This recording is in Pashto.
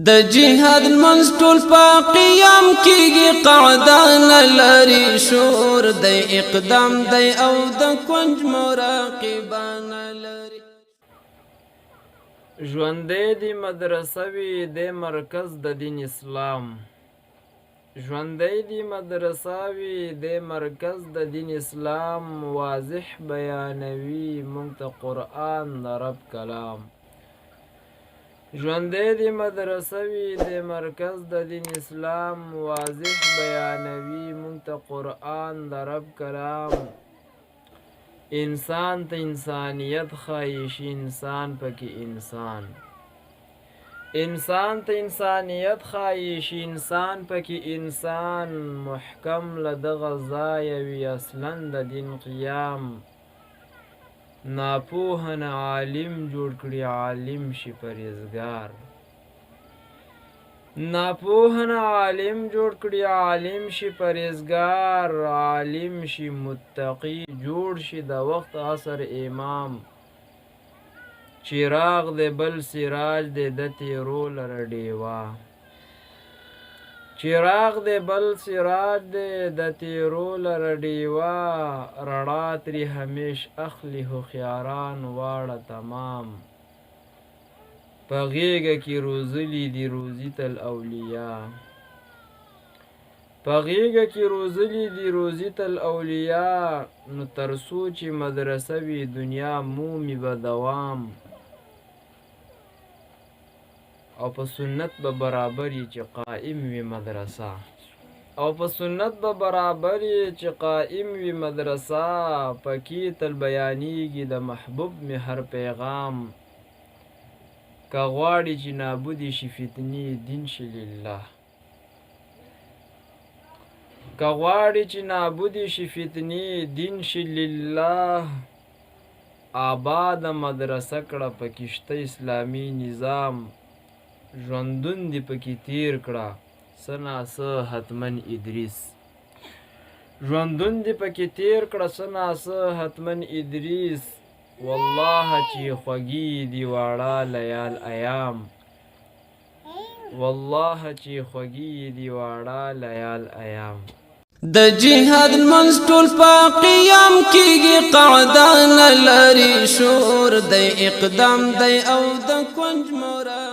د جهاد منځ ټول په قیام کېږي قعدان لري شور دی اقدام دی او د کنج مراقبان لري. ژوندی دی مدرسه وي د مرکز د دین اسلام، ژوندی دی مدرسه وي د مرکز د دین اسلام، واضح بیانوي مونږ ته قرآن د رب کلام. ژوندی دی مدرسه وي د مرکز د دین اسلام، واضح بیانوي مونږ ته قرآن د رب کلام. انسان ته انسانیت ښایي شي انسان پکې انسان، انسان ته انسانیت ښایي شي انسان پکې انسان. محکم له دغه ځایه وي اصلا د دین قیام، ناپوه نه عالم جوړ کړي عالم شي پرهیزګار. ناپوه نه عالم جوړ کړي عالم شي پرهیزګار، عالم شي متقي جوړ شي د وخت عصر امام. چراغ دی بل سراج دی د تیرو لره ډیوه، چراغ دی بل سراج دی د تیرو لره ډیوه. رڼا ترې همیش اخلي هوښیاران واړه تمام، په غیږه کې روزلي دي روزي تل اولیا، په غیږه کې روزلي دي روزي تل اولیا. نو تر څو چې مدرسه وي دنیا مومي به دوام، او په سنت به برابر یې چې قائم وي مدرسه، او په سنت به برابر یې چې قائم وي مدرسه. پکې تل بیانیږي د محبوب مې هر پیغام، که غواړي چې نابودي شي فتنې دین شي لله، که غواړي چې نابودي شي فتنې دین شي لله. آباد مدرسه کړه پکې شته اسلامي نظام، ژوندون دې پکې تیر کړه څه ناڅه حتمن ادریس، ژوندون دې پکې تیر کړه څه ناڅه حتمن ادریس. والله چې خوږي دي واړه لیال ایام، والله چې خوږي دي واړه لیال ایام. د جهاد منځ ټول په قیام کېږي قعدان لري شور دی اقدام دی او د کنج مراد